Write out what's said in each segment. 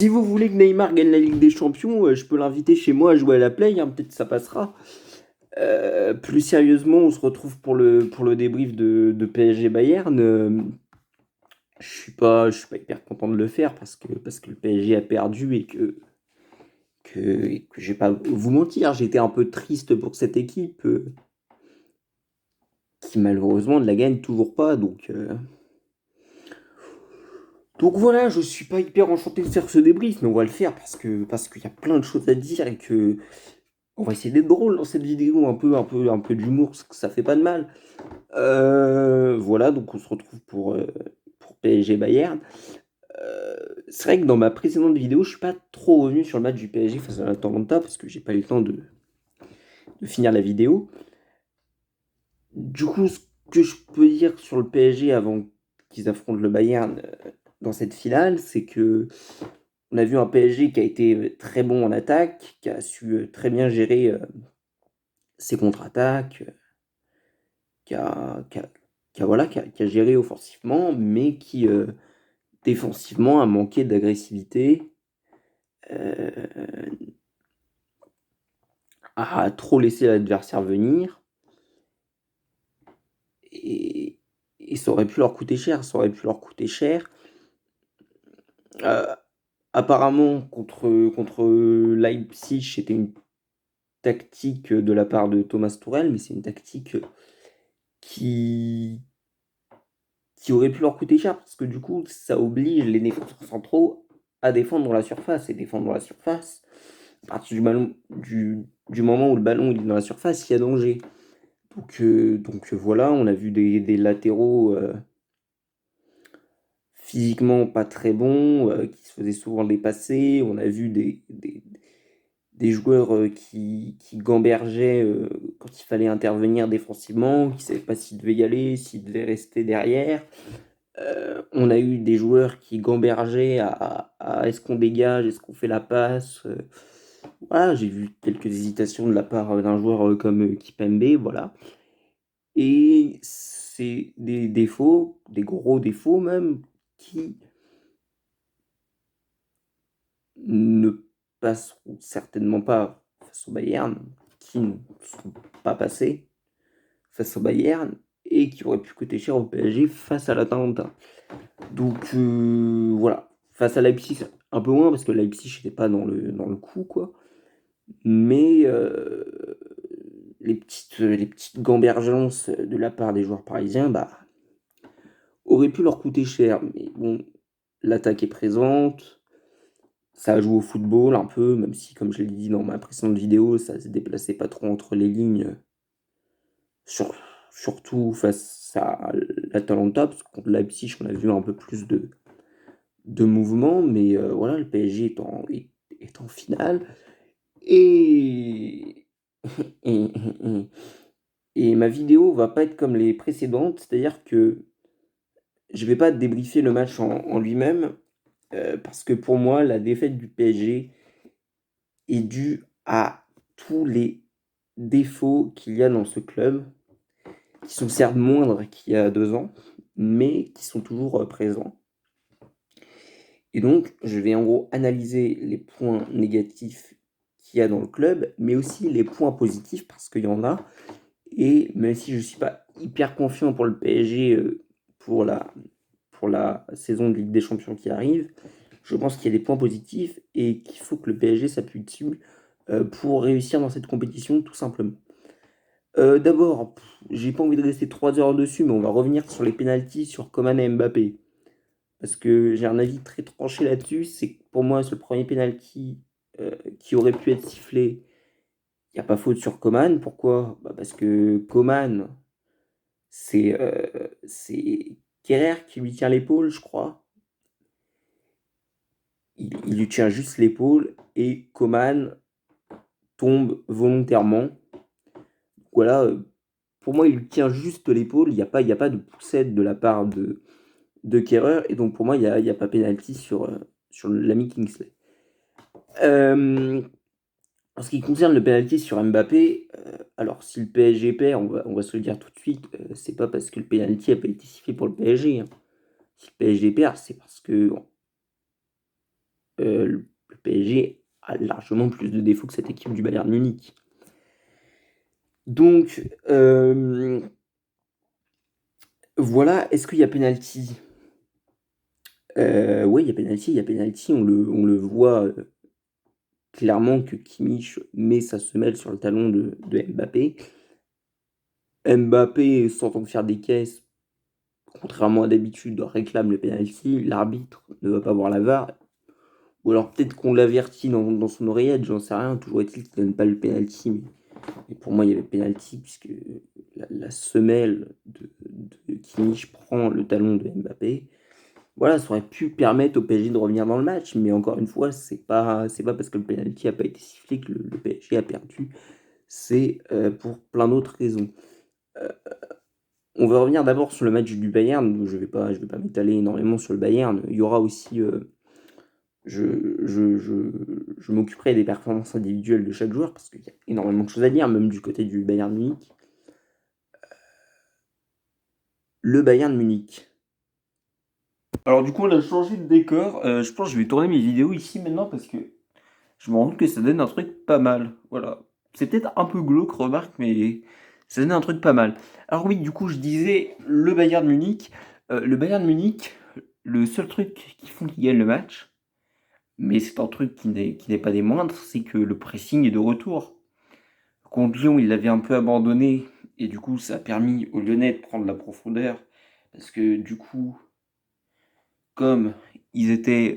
Si vous voulez que Neymar gagne la Ligue des Champions, je peux l'inviter chez moi à jouer à la Play, hein, peut-être ça passera. Plus sérieusement, on se retrouve pour le débrief de PSG Bayern. Je suis pas hyper content de le faire parce que le PSG a perdu et que je vais pas vous mentir, j'étais un peu triste pour cette équipe qui malheureusement ne la gagne toujours pas. Donc voilà, je suis pas hyper enchanté de faire ce débrief, mais on va le faire parce qu'il y a plein de choses à dire et que on va essayer d'être drôle dans cette vidéo, un peu d'humour, parce que ça fait pas de mal. Voilà, donc on se retrouve pour PSG Bayern. C'est vrai que dans ma précédente vidéo, je suis pas trop revenu sur le match du PSG face à l'Atalanta parce que j'ai pas eu le temps de finir la vidéo. Du coup, ce que je peux dire sur le PSG avant qu'ils affrontent le Bayern dans cette finale, c'est que on a vu un PSG qui a été très bon en attaque, qui a su très bien gérer ses contre-attaques, qui a géré offensivement, mais qui défensivement a manqué d'agressivité, euh, a trop laissé l'adversaire venir, et, et ça aurait pu leur coûter cher. Ça aurait pu leur coûter cher. Euh, Apparemment, contre Leipzig, c'était une tactique de la part de Thomas Tuchel, mais c'est une tactique qui, qui aurait pu leur coûter cher parce que du coup, ça oblige les défenseurs centraux à défendre dans la surface. Et défendre dans la surface, à partir du moment où le ballon il est dans la surface, il y a danger. Donc voilà, on a vu des latéraux physiquement pas très bons, qui se faisaient souvent dépasser. On a vu des joueurs qui gambergeaient quand il fallait intervenir défensivement, qui ne savaient pas s'ils devaient y aller, s'ils devaient rester derrière. On a eu des joueurs qui gambergeaient à est-ce qu'on dégage, est-ce qu'on fait la passe. Voilà, j'ai vu quelques hésitations de la part d'un joueur comme Kipembe, voilà. Et c'est des défauts, des gros défauts même, qui ne passeront certainement pas face au Bayern, qui ne seront pas passés face au Bayern et qui auraient pu coûter cher au PSG face à l'Atalanta. Donc voilà, face à Leipzig, un peu moins parce que Leipzig n'était pas dans le coup, quoi. Mais les petites gambergences de la part des joueurs parisiens bah, auraient pu leur coûter cher. Mais bon, l'attaque est présente, ça joue au football un peu, même si, comme je l'ai dit dans ma précédente vidéo, ça se déplaçait pas trop entre les lignes, sur- surtout face à l'Atalanta, parce que contre Leipzig, on a vu un peu plus de mouvement, mais voilà, le PSG est en finale. Et, et, et- et ma vidéo va pas être comme les précédentes, c'est-à-dire que je vais pas débriefer le match en lui-même, parce que pour moi, la défaite du PSG est due à tous les défauts qu'il y a dans ce club, qui sont certes moindres qu'il y a 2 ans, mais qui sont toujours présents. Et donc, je vais en gros analyser les points négatifs qu'il y a dans le club, mais aussi les points positifs, parce qu'il y en a. Et même si je ne suis pas hyper confiant pour le PSG pour la saison de Ligue des Champions qui arrive, je pense qu'il y a des points positifs et qu'il faut que le PSG s'appuie dessus pour réussir dans cette compétition, tout simplement. D'abord, j'ai pas envie de rester 3 heures dessus, mais on va revenir sur les pénaltys sur Coman et Mbappé. Parce que j'ai un avis très tranché là-dessus. C'est que pour moi, c'est le premier penalty qui aurait pu être sifflé. Il n'y a pas faute sur Coman. Pourquoi? Bah parce que Coman, c'est Kerrer qui lui tient l'épaule, je crois. Il lui tient juste l'épaule et Coman tombe volontairement. Voilà, pour moi, il lui tient juste l'épaule. Il y a pas de poussette de la part de Kerrer. Et donc, pour moi, il y a pas pénalty sur l'ami Kingsley. Euh, En ce qui concerne le penalty sur Mbappé, alors si le PSG perd, on va se le dire tout de suite, c'est pas parce que le penalty a pas été sifflé pour le PSG, hein. Si le PSG perd, c'est parce que le PSG a largement plus de défauts que cette équipe du Bayern Munich. Donc, voilà, est-ce qu'il y a penalty? Ouais, il y a penalty, on le voit, clairement que Kimmich met sa semelle sur le talon de Mbappé. Mbappé, s'entend faire des caisses, contrairement à d'habitude, réclame le penalty. L'arbitre ne va pas voir la VAR, ou alors peut-être qu'on l'avertit dans son oreillette, j'en sais rien. Toujours est-il qu'il donne pas le penalty, mais pour moi, il y avait penalty puisque la semelle de Kimmich prend le talon de Mbappé. Voilà, ça aurait pu permettre au PSG de revenir dans le match, mais encore une fois, c'est pas parce que le penalty a pas été sifflé que le PSG a perdu. C'est, pour plein d'autres raisons. Heu, on va revenir d'abord sur le match du Bayern, je vais pas m'étaler énormément sur le Bayern. Il y aura aussi, je m'occuperai des performances individuelles de chaque joueur parce qu'il y a énormément de choses à dire, même du côté du Bayern Munich. Le Bayern Munich. Alors du coup, on a changé de décor. Je pense que je vais tourner mes vidéos ici maintenant parce que je me rends compte que ça donne un truc pas mal. Voilà. C'est peut-être un peu glauque, remarque, mais ça donne un truc pas mal. Alors oui, du coup, je disais le Bayern Munich. Le Bayern Munich, le seul truc qui font qu'ils gagnent le match, mais c'est un truc qui n'est pas des moindres, c'est que le pressing est de retour. Contre Lyon, il l'avait un peu abandonné, et du coup, ça a permis aux Lyonnais de prendre la profondeur, parce que du coup, comme ils étaient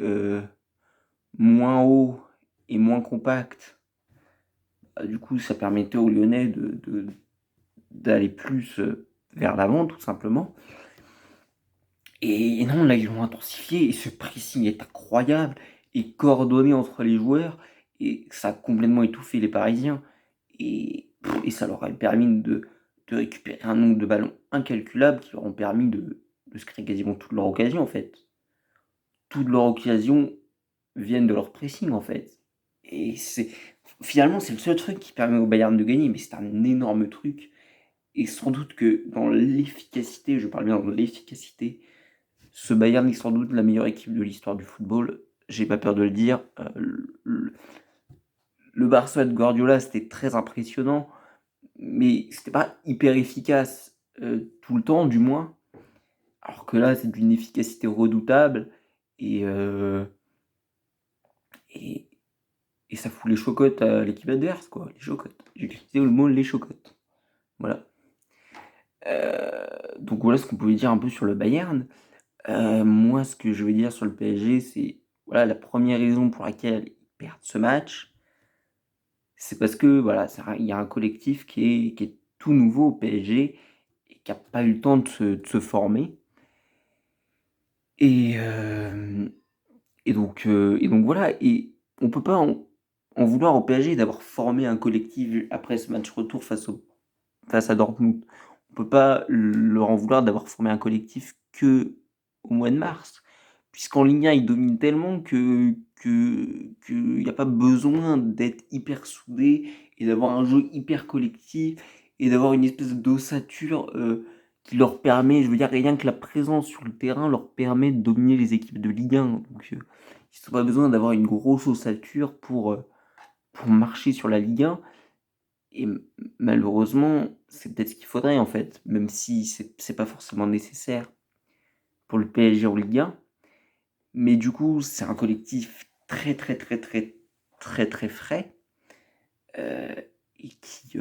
moins hauts et moins compacts, du coup, ça permettait aux Lyonnais d'aller plus vers l'avant, tout simplement. Et non, là, ils l'ont intensifié, et ce pressing est incroyable, et coordonné entre les joueurs, et ça a complètement étouffé les Parisiens. Et ça leur a permis de récupérer un nombre de ballons incalculable qui leur ont permis de se créer quasiment toutes leurs occasions, en fait. Toutes leurs occasions viennent de leur pressing, en fait. Et finalement, c'est le seul truc qui permet au Bayern de gagner, mais c'est un énorme truc. Et sans doute que dans l'efficacité, je parle bien de l'efficacité, ce Bayern est sans doute la meilleure équipe de l'histoire du football. J'ai pas peur de le dire. Le Barça de Guardiola, c'était très impressionnant, mais c'était pas hyper efficace tout le temps, du moins. Alors que là, c'est d'une efficacité redoutable et, euh, et, et ça fout les chocottes à l'équipe adverse, quoi. Les chocottes. J'ai utilisé le mot les chocottes. Voilà. Donc voilà ce qu'on pouvait dire un peu sur le Bayern. Moi, ce que je vais dire sur le PSG, c'est voilà la première raison pour laquelle ils perdent ce match, c'est parce que voilà, il y a un collectif qui est tout nouveau au PSG et qui n'a pas eu le temps de se former. Et, euh, et donc voilà, et on peut pas en vouloir au PSG d'avoir formé un collectif après ce match retour face à Dortmund. On peut pas leur en vouloir d'avoir formé un collectif que au mois de mars, puisqu'en Ligue 1, ils dominent tellement qu'il n'y a pas besoin d'être hyper soudé et d'avoir un jeu hyper collectif et d'avoir une espèce d'ossature qui leur permet, je veux dire, rien que la présence sur le terrain leur permet de dominer les équipes de Ligue 1. Donc, ils n'ont pas besoin d'avoir une grosse ossature pour marcher sur la Ligue 1. Et malheureusement, c'est peut-être ce qu'il faudrait en fait, même si c'est pas forcément nécessaire pour le PSG en Ligue 1. Mais du coup, c'est un collectif très très très très très très frais euh, et qui,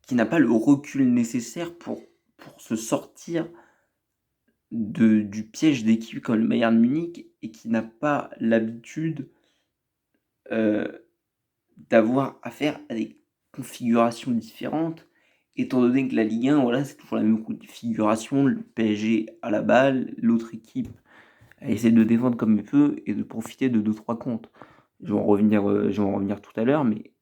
qui n'a pas le recul nécessaire pour se sortir du piège d'équipe comme le Bayern Munich et qui n'a pas l'habitude euh, d'avoir affaire à des configurations différentes, étant donné que la Ligue 1, voilà, c'est toujours la même configuration, le PSG à la balle, l'autre équipe essaie de défendre comme il peut et de profiter de 2-3 comptes. Je vais en revenir tout à l'heure, mais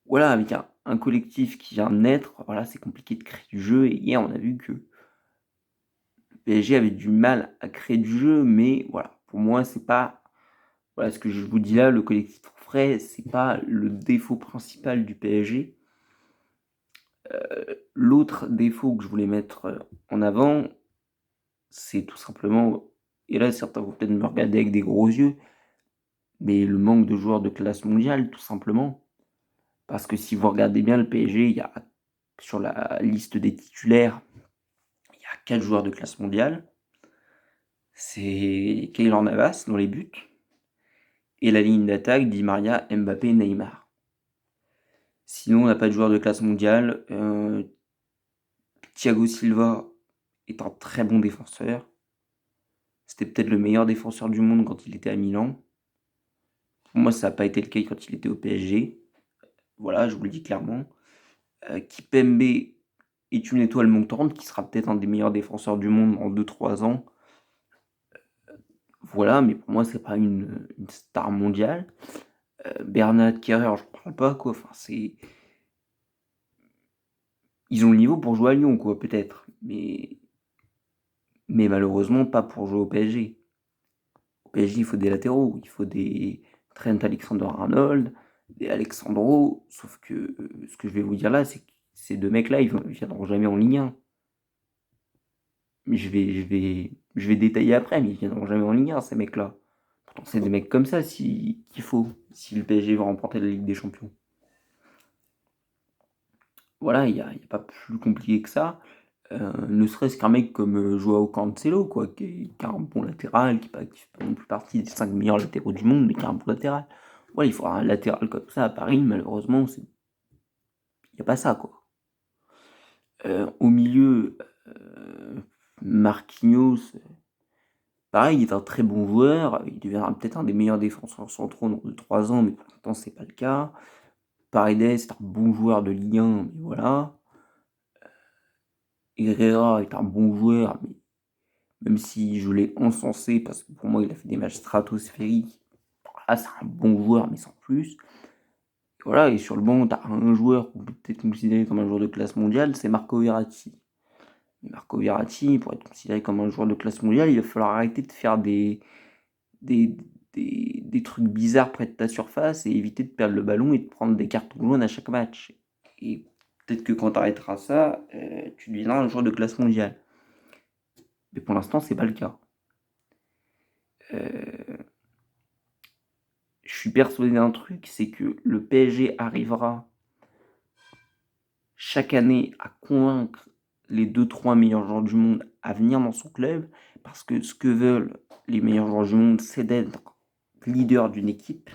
voilà, avec un collectif qui vient de naître, voilà, c'est compliqué de créer du jeu, et hier on a vu que le PSG avait du mal à créer du jeu, mais voilà, pour moi c'est pas, voilà ce que je vous dis là, le collectif frais, c'est pas le défaut principal du PSG. L'autre défaut que je voulais mettre en avant, c'est tout simplement, et là certains vont peut-être me regarder avec des gros yeux, mais le manque de joueurs de classe mondiale, tout simplement. Parce que si vous regardez bien le PSG, il y a sur la liste des titulaires, il y a 4 joueurs de classe mondiale. C'est Keylor Navas dans les buts et la ligne d'attaque Di Maria, Mbappé, Neymar. Sinon, on n'a pas de joueur de classe mondiale. Thiago Silva est un très bon défenseur. C'était peut-être le meilleur défenseur du monde quand il était à Milan. Pour moi, ça n'a pas été le cas quand il était au PSG. Voilà, je vous le dis clairement. Kipembe est une étoile montante qui sera peut-être un des meilleurs défenseurs du monde en 2-3 ans. Voilà, mais pour moi, c'est pas une star mondiale. Bernat Kerrer, je parle pas, quoi. Enfin, c'est. Ils ont le niveau pour jouer à Lyon, quoi, peut-être. Mais malheureusement, pas pour jouer au PSG. Au PSG, il faut des latéraux, il faut des Trent Alexander-Arnold, des Alexandro. Sauf que ce que je vais vous dire là, c'est que ces deux mecs-là, ils viendront jamais en Ligue 1. Mais je vais détailler après, mais ils viendront jamais en Ligue 1, ces mecs-là. Pourtant, c'est des mecs comme ça qu'il faut, si le PSG veut remporter la Ligue des Champions. Voilà, il y a pas plus compliqué que ça. Ne serait-ce qu'un mec comme Joao Cancelo, quoi, qui a un bon latéral, qui ne fait pas non plus partie des 5 meilleurs latéraux du monde, mais qui a un bon latéral. Voilà, il faudra un latéral comme ça à Paris, malheureusement, il n'y a pas ça, quoi. Au milieu, Marquinhos, pareil, il est un très bon joueur, il deviendra peut-être un des meilleurs défenseurs centraux dans 2-3 ans, mais pour l'instant, c'est pas le cas. Paredes est un bon joueur de Ligue 1, mais voilà. Herrera est un bon joueur, mais même si je l'ai encensé, parce que pour moi, il a fait des matchs stratosphériques. Là, c'est un bon joueur, mais sans plus. Et voilà, et sur le banc, t'as un joueur qu'on peut peut-être considérer comme un joueur de classe mondiale, c'est Marco Verratti. Mais Marco Verratti, pour être considéré comme un joueur de classe mondiale, il va falloir arrêter de faire des, des trucs bizarres près de ta surface et éviter de perdre le ballon et de prendre des cartons jaunes à chaque match. Et peut-être que quand tu arrêteras ça, tu deviendras un joueur de classe mondiale. Mais pour l'instant, c'est pas le cas. Je suis persuadé d'un truc, c'est que le PSG arrivera chaque année à convaincre les 2-3 meilleurs joueurs du monde à venir dans son club, parce que ce que veulent les meilleurs joueurs du monde, c'est d'être leader d'une équipe.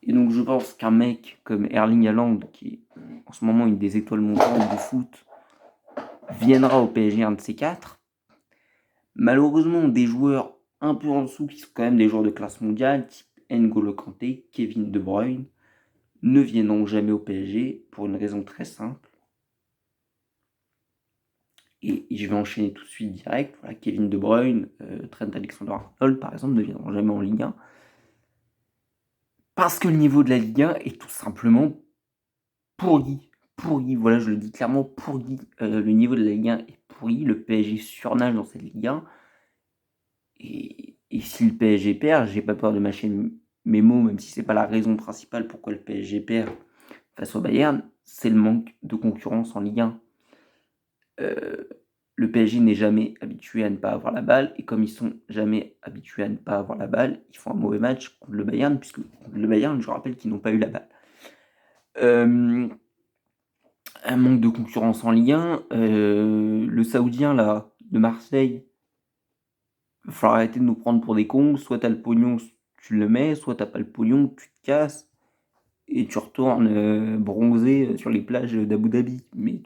Et donc je pense qu'un mec comme Erling Haaland, qui est en ce moment une des étoiles montantes du foot, viendra au PSG, un de ces quatre. Malheureusement, des joueurs un peu en dessous, qui sont quand même des joueurs de classe mondiale, type N'Golo Kanté, Kevin De Bruyne, ne viendront jamais au PSG pour une raison très simple. Et je vais enchaîner tout de suite direct. Voilà, Kevin De Bruyne, Trent Alexander-Arnold, par exemple, ne viendront jamais en Ligue 1. Parce que le niveau de la Ligue 1 est tout simplement pourri. Pourri, voilà, je le dis clairement, pourri. Le niveau de la Ligue 1 est pourri. Le PSG surnage dans cette Ligue 1. Et si le PSG perd, j'ai pas peur de mâcher mes mots, même si c'est pas la raison principale pourquoi le PSG perd face au Bayern, c'est le manque de concurrence en Ligue 1. Le PSG n'est jamais habitué à ne pas avoir la balle, et comme ils sont jamais habitués à ne pas avoir la balle, ils font un mauvais match contre le Bayern, puisque contre le Bayern, je rappelle qu'ils n'ont pas eu la balle. Un manque de concurrence en Ligue 1, le Saoudien là, de Marseille, il va falloir arrêter de nous prendre pour des cons, soit t'as le pognon, tu le mets, soit t'as pas le pognon, tu te casses, et tu retournes bronzer sur les plages d'Abu Dhabi. Mais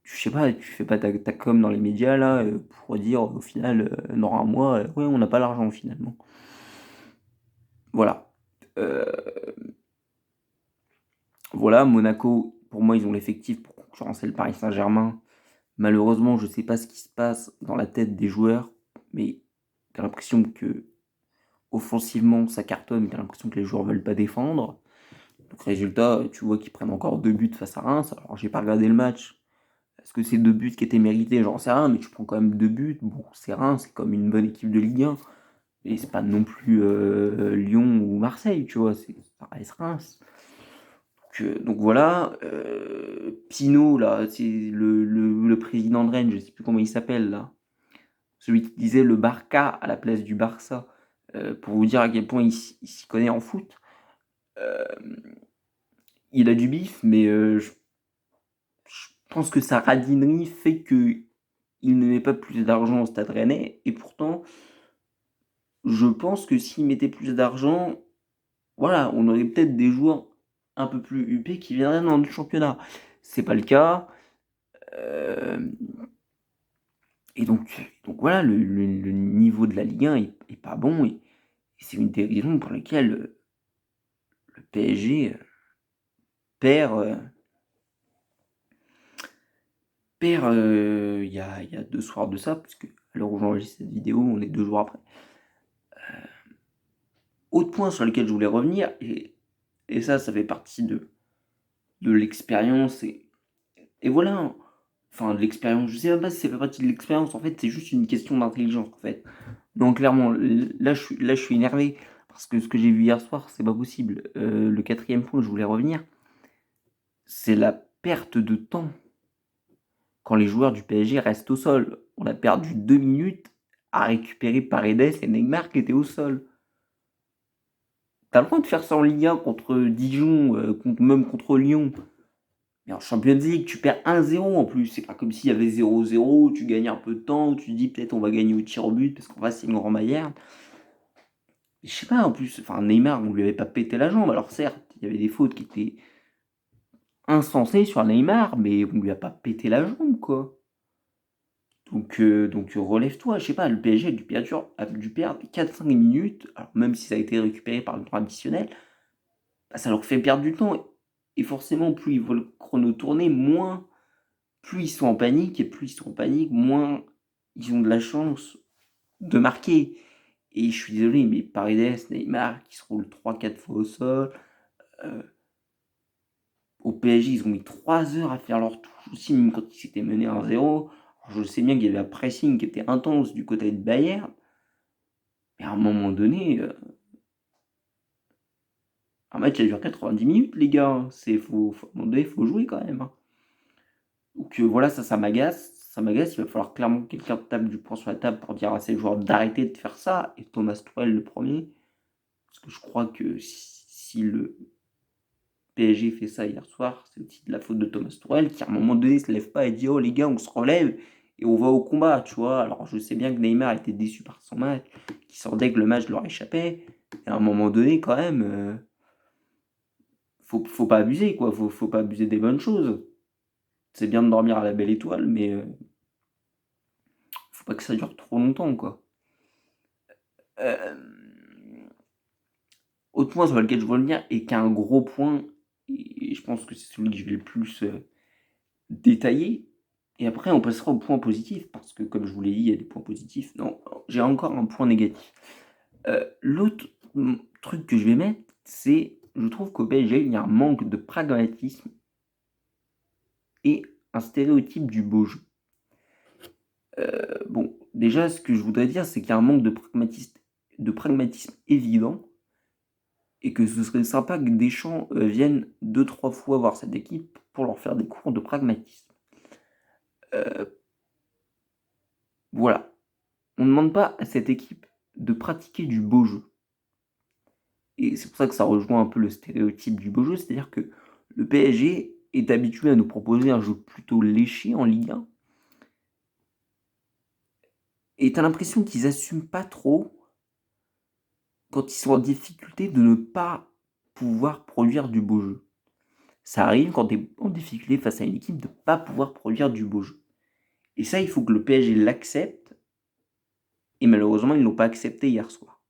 je sais pas, tu fais pas ta com dans les médias là pour dire au final, dans un mois, ouais, on n'a pas l'argent finalement. Voilà. Euh, voilà, Monaco, pour moi, ils ont l'effectif pour concurrencer le Paris Saint-Germain. Malheureusement, je sais pas ce qui se passe dans la tête des joueurs, mais t'as l'impression que offensivement ça cartonne, t'as l'impression que les joueurs veulent pas défendre. Donc résultat, tu vois qu'ils prennent encore 2 buts face à Reims. Alors j'ai pas regardé le match. Est-ce que c'est 2 buts qui étaient mérités? J'en sais rien, mais tu prends quand même 2 buts. Bon, c'est Reims, c'est comme une bonne équipe de Ligue 1. Et c'est pas non plus Lyon ou Marseille, tu vois. Ça reste Reims. Donc voilà. Pinot, là, c'est le président de Rennes, je sais plus comment il s'appelle là. celui qui disait le Barça à la place du Barça, pour vous dire à quel point il s'y connaît en foot. Il a du bif, mais je pense que sa radinerie fait qu'il ne met pas plus d'argent au Stade Rennais. Et pourtant, je pense que s'il mettait plus d'argent, voilà, on aurait peut-être des joueurs un peu plus huppés qui viendraient dans le championnat. C'est pas le cas. Euh, et donc voilà, le niveau de la Ligue 1 est pas bon. Et c'est une des raisons pour lesquelles le PSG perd. Il y a 2 soirs de ça, puisque à l'heure où j'enregistre cette vidéo, on est 2 jours après. Autre point sur lequel je voulais revenir, et ça fait partie de l'expérience, et voilà, hein. Enfin, de l'expérience, je sais même pas si ça fait partie de l'expérience, en fait, c'est juste une question d'intelligence, en fait. Donc clairement, là, je suis énervé, parce que ce que j'ai vu hier soir, c'est pas possible. Le quatrième point que je voulais revenir, c'est la perte de temps quand les joueurs du PSG restent au sol. On a perdu 2 minutes à récupérer Paredes et Neymar qui étaient au sol. T'as le droit de faire ça en Ligue 1 contre Dijon, même contre Lyon. Mais en Champions League, tu perds 1-0 en plus. C'est pas comme s'il y avait 0-0, tu gagnes un peu de temps, tu te dis peut-être on va gagner au tir au but parce qu'on va c'est une grand Mayerne. Je sais pas, en plus, enfin Neymar, on lui avait pas pété la jambe. Alors certes, il y avait des fautes qui étaient insensées sur Neymar, mais on lui a pas pété la jambe, quoi. Donc relève-toi, je sais pas, le PSG a dû perdre 4-5 minutes, alors même si ça a été récupéré par le temps additionnel, bah, ça leur fait perdre du temps. Et forcément, plus ils voient le chrono tourner, moins, plus ils sont en panique, et plus ils sont en panique, moins ils ont de la chance de marquer. Et je suis désolé, mais Paredes, Neymar, qui se roulent 3-4 fois au sol, euh, au PSG, ils ont mis 3 heures à faire leur touche aussi, même quand ils s'étaient menés 1-0. Alors, je sais bien qu'il y avait un pressing qui était intense du côté de Bayern, mais à un moment donné, un match ça dure 90 minutes, les gars, hein. À un moment donné, faut jouer quand même, hein. Donc voilà, ça m'agace. Ça m'agace, il va falloir clairement que quelqu'un tape du poing sur la table pour dire à ses joueurs d'arrêter de faire ça. Et Thomas Tuchel le premier. Parce que je crois que si le PSG fait ça hier soir, c'est aussi de la faute de Thomas Tuchel qui à un moment donné se lève pas et dit oh les gars on se relève et on va au combat, tu vois. Alors je sais bien que Neymar était déçu par son match, qu'il sentait que le match leur échappait. Et à un moment donné quand même, faut pas abuser quoi, faut pas abuser des bonnes choses. C'est bien de dormir à la belle étoile, mais faut pas que ça dure trop longtemps quoi. Euh, Autre point sur lequel je veux revenir et qui est un gros point, et je pense que c'est celui que je vais le plus détailler, et après on passera au point positif, parce que comme je vous l'ai dit, il y a des points positifs. Non, j'ai encore un point négatif. L'autre truc que je vais mettre, c'est, je trouve qu'au PSG, il y a un manque de pragmatisme et un stéréotype du beau jeu. Bon, déjà, ce que je voudrais dire, c'est qu'il y a un manque de pragmatisme évident, et que ce serait sympa que Deschamps vienne 2-3 fois voir cette équipe pour leur faire des cours de pragmatisme. Euh, voilà. On ne demande pas à cette équipe de pratiquer du beau jeu. Et c'est pour ça que ça rejoint un peu le stéréotype du beau jeu, c'est-à-dire que le PSG est habitué à nous proposer un jeu plutôt léché en Ligue 1. Et t'as l'impression qu'ils n'assument pas trop, quand ils sont en difficulté, de ne pas pouvoir produire du beau jeu. Ça arrive quand tu es en difficulté face à une équipe de ne pas pouvoir produire du beau jeu. Et ça, il faut que le PSG l'accepte. Et malheureusement, ils ne l'ont pas accepté hier soir.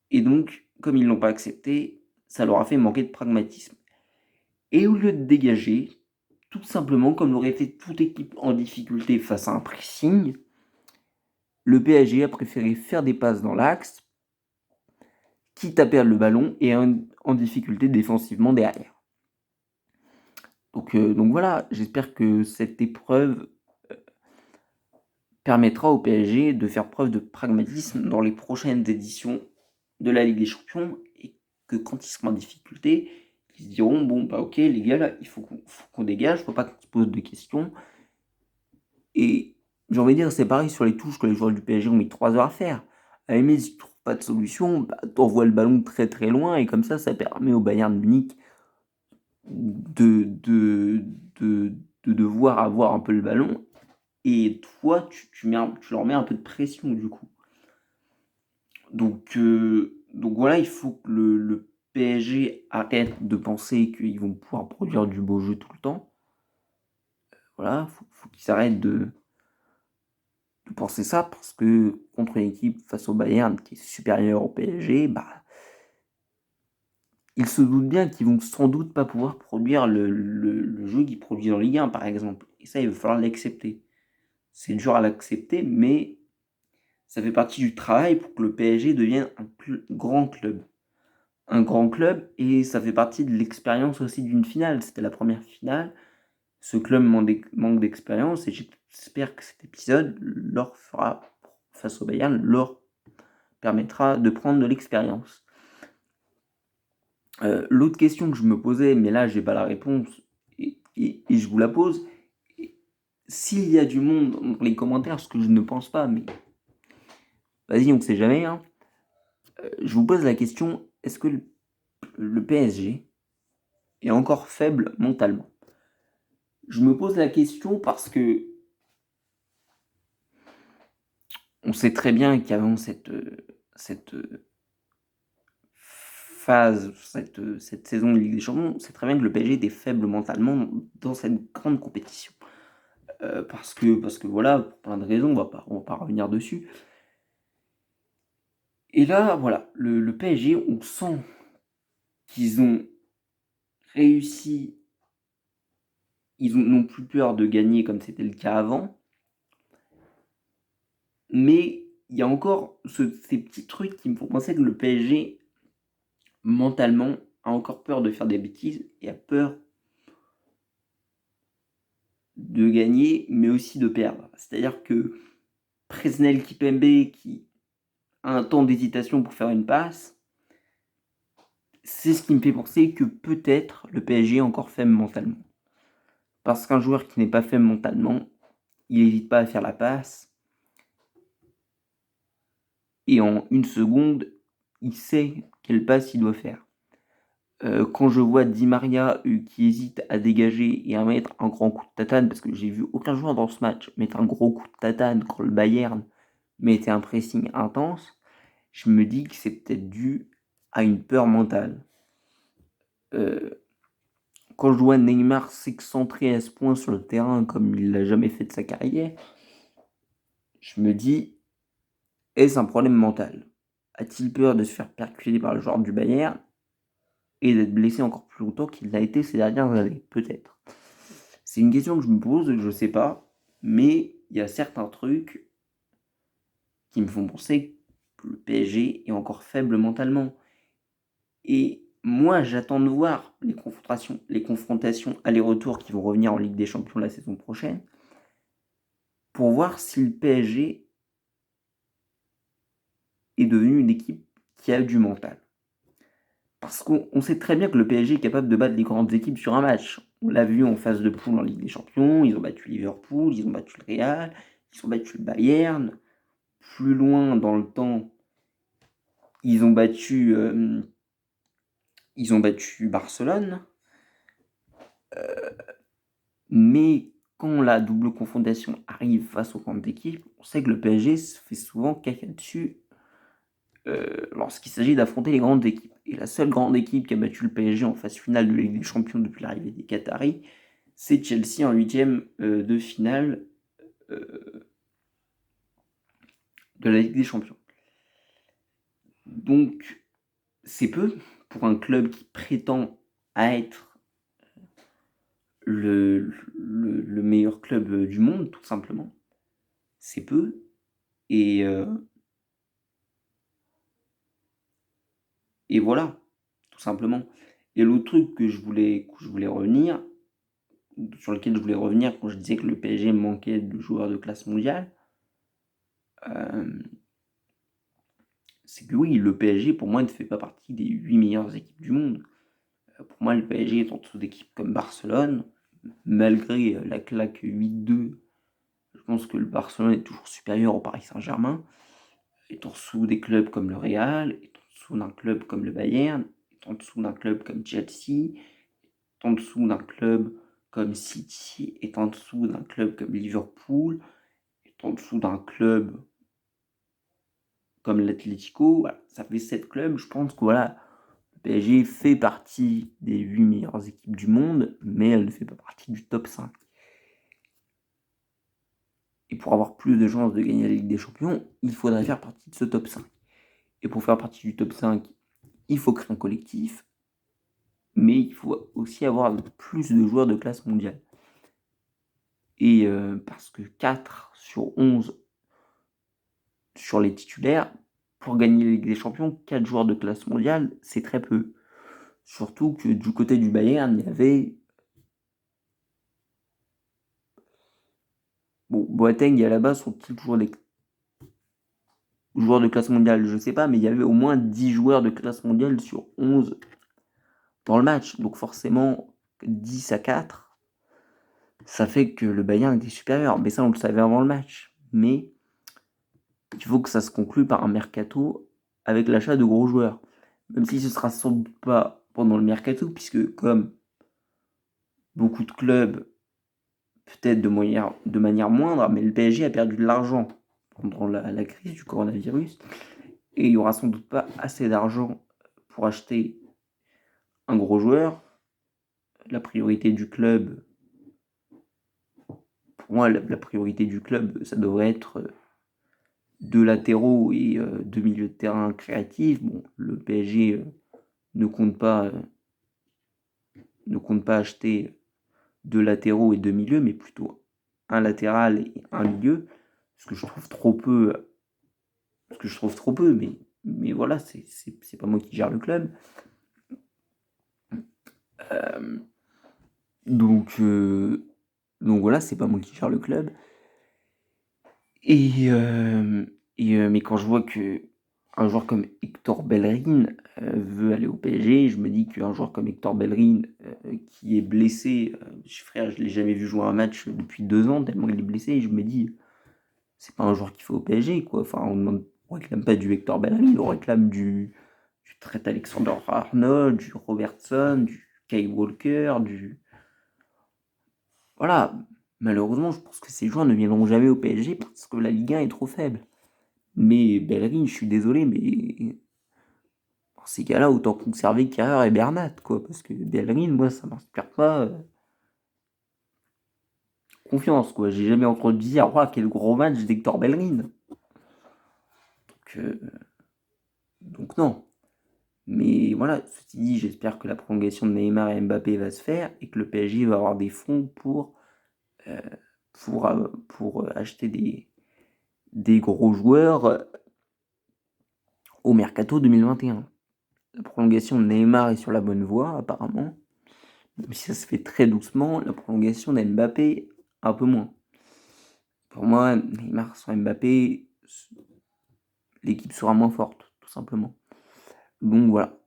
Et donc, comme ils ne l'ont pas accepté, ça leur a fait manquer de pragmatisme. Et au lieu de dégager, tout simplement, comme l'aurait fait toute équipe en difficulté face à un pressing, le PSG a préféré faire des passes dans l'axe, quitte à perdre le ballon et en difficulté défensivement derrière. Donc voilà, j'espère que cette épreuve permettra au PSG de faire preuve de pragmatisme dans les prochaines éditions de la Ligue des Champions, et que quand ils seront en difficulté, ils se diront bon bah ok les gars là, il faut qu'on dégage, faut pas qu'on se pose de questions, et j'ai envie de dire, c'est pareil sur les touches que les joueurs du PSG ont mis 3 heures à faire. À la limite, si tu trouves pas de solution, bah, t'envoies le ballon très très loin et comme ça permet au Bayern Munich de, de, de, de devoir avoir un peu le ballon et toi, tu leur mets un peu de pression du coup. Donc voilà, il faut que le PSG arrête de penser qu'ils vont pouvoir produire du beau jeu tout le temps. Voilà, faut qu'ils arrêtent de penser ça parce que contre une équipe face au Bayern qui est supérieure au PSG, bah, ils se doutent bien qu'ils vont sans doute pas pouvoir produire le jeu qu'ils produisent en Ligue 1 par exemple. Et ça, il va falloir l'accepter. C'est dur à l'accepter, mais ça fait partie du travail pour que le PSG devienne un grand club. Un grand club et ça fait partie de l'expérience aussi d'une finale. C'était la première finale. Ce club manque d'expérience et j'espère que cet épisode leur fera, face au Bayern, leur permettra de prendre de l'expérience. L'autre question que je me posais, mais là j'ai pas la réponse et je vous la pose. S'il y a du monde dans les commentaires, ce que je ne pense pas, mais vas-y, on ne sait jamais, hein. Je vous pose la question, est-ce que le PSG est encore faible mentalement? Je me pose la question parce que on sait très bien qu'avant cette phase, cette saison de Ligue des Champions, on sait très bien que le PSG était faible mentalement dans cette grande compétition. Parce que voilà, pour plein de raisons, on va pas revenir dessus. Et là, voilà, le PSG, on sent qu'ils ont réussi, n'ont plus peur de gagner comme c'était le cas avant, mais il y a encore ces petits trucs qui me font penser que le PSG, mentalement, a encore peur de faire des bêtises et a peur de gagner, mais aussi de perdre. C'est-à-dire que Presnel Kipembe, qui a un temps d'hésitation pour faire une passe, c'est ce qui me fait penser que peut-être le PSG est encore faible mentalement. Parce qu'un joueur qui n'est pas faible mentalement, il n'hésite pas à faire la passe. Et en une seconde, il sait quelle passe il doit faire. Quand je vois Di Maria qui hésite à dégager et à mettre un grand coup de tatane, parce que j'ai vu aucun joueur dans ce match mettre un gros coup de tatane quand le Bayern mettait un pressing intense, je me dis que c'est peut-être dû à une peur mentale. Quand je vois Neymar s'excentrer à ce point sur le terrain comme il l'a jamais fait de sa carrière, je me dis, est-ce un problème mental? A-t-il peur de se faire percuter par le joueur du Bayern et d'être blessé encore plus longtemps qu'il l'a été ces dernières années? Peut-être. C'est une question que je me pose, je ne sais pas, mais il y a certains trucs qui me font penser que le PSG est encore faible mentalement. Et moi, j'attends de voir les confrontations aller-retour qui vont revenir en Ligue des Champions la saison prochaine, pour voir si le PSG est devenu une équipe qui a du mental. Parce qu'on sait très bien que le PSG est capable de battre les grandes équipes sur un match. On l'a vu en phase de poule en Ligue des Champions, ils ont battu Liverpool, ils ont battu le Real, ils ont battu le Bayern. Plus loin dans le temps, ils ont battu Barcelone. Mais quand la double confrontation arrive face aux grandes équipes, on sait que le PSG se fait souvent caca dessus lorsqu'il s'agit d'affronter les grandes équipes. Et la seule grande équipe qui a battu le PSG en phase finale de Ligue des Champions depuis l'arrivée des Qataris, c'est Chelsea en huitième de finale de la Ligue des Champions. Donc, c'est peu pour un club qui prétend à être le meilleur club du monde, tout simplement. C'est peu. Et voilà, tout simplement. Et l'autre truc que je voulais revenir, sur lequel je voulais revenir quand je disais que le PSG manquait de joueurs de classe mondiale, euh, c'est que oui, le PSG pour moi ne fait pas partie des 8 meilleures équipes du monde. Pour moi, le PSG est en dessous d'équipes comme Barcelone, malgré la claque 8-2 pense que le Barcelone est toujours supérieur au Paris Saint-Germain, est en dessous des clubs comme le Real, est en dessous d'un club comme le Bayern, est en dessous d'un club comme Chelsea, est en dessous d'un club comme City, est en dessous d'un club comme Liverpool, est en dessous d'un club comme l'Atlético. Voilà, ça fait 7 clubs. Je pense que voilà, le PSG fait partie des 8 meilleures équipes du monde, mais elle ne fait pas partie du top 5. Et pour avoir plus de chances de gagner la Ligue des Champions, il faudrait faire partie de ce top 5. Et pour faire partie du top 5, il faut créer un collectif, mais il faut aussi avoir plus de joueurs de classe mondiale. Et parce que 4 sur 11 sur les titulaires, pour gagner la Ligue des Champions, 4 joueurs de classe mondiale, c'est très peu. Surtout que du côté du Bayern, il y avait... Bon, Boateng et Alaba sont-ils toujours des joueurs de classe mondiale? Je sais pas, mais il y avait au moins 10 joueurs de classe mondiale sur 11 dans le match. Donc forcément, 10 à 4, ça fait que le Bayern était supérieur. Mais ça, on le savait avant le match. Mais il faut que ça se conclue par un mercato avec l'achat de gros joueurs. Même si ce sera sans doute pas pendant le mercato, puisque comme beaucoup de clubs, peut-être de manière moindre, mais le PSG a perdu de l'argent pendant la crise du coronavirus. Et il n'y aura sans doute pas assez d'argent pour acheter un gros joueur. La priorité du club, pour moi, la priorité du club, ça devrait être 2 latéraux et 2 milieux de terrain créatifs. Bon, le PSG ne compte pas acheter 2 latéraux et 2 milieux, mais plutôt un latéral et un milieu, ce que je trouve trop peu, mais voilà, c'est pas moi qui gère le club. Donc voilà, c'est pas moi qui gère le club. Mais quand je vois que un joueur comme Hector Bellerin veut aller au PSG, je me dis qu'un joueur comme Hector Bellerin qui est blessé, frère, je l'ai jamais vu jouer un match depuis 2 ans tellement il est blessé, et je me dis c'est pas un joueur qu'il faut au PSG, quoi. Enfin, on réclame pas du Hector Bellerin, on réclame du Trent Alexander-Arnold, du Robertson, du Kyle Walker, voilà. Malheureusement, je pense que ces joueurs ne viendront jamais au PSG parce que la Ligue 1 est trop faible. Mais Bellerin, je suis désolé, mais dans ces cas-là, autant conserver Carrère et Bernat, quoi. Parce que Bellerin, moi, ça m'inspire pas confiance, quoi. J'ai jamais entendu dire, oh, quel gros match d'Hector Bellerin. Donc non. Mais voilà, ceci dit, j'espère que la prolongation de Neymar et Mbappé va se faire et que le PSG va avoir des fonds euh, pour acheter des gros joueurs au Mercato 2021. La prolongation de Neymar est sur la bonne voie, apparemment. Même si ça se fait très doucement, la prolongation d'Mbappé, un peu moins. Pour moi, Neymar sans Mbappé, l'équipe sera moins forte, tout simplement. Donc voilà.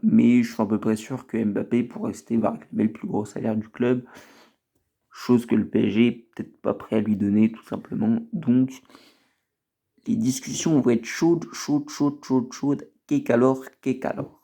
Mais je suis à peu près sûr que Mbappé, pour rester, va réclamer le plus gros salaire du club. Chose que le PSG est peut-être pas prêt à lui donner, tout simplement. Donc, les discussions vont être chaudes. Qu'est-ce alors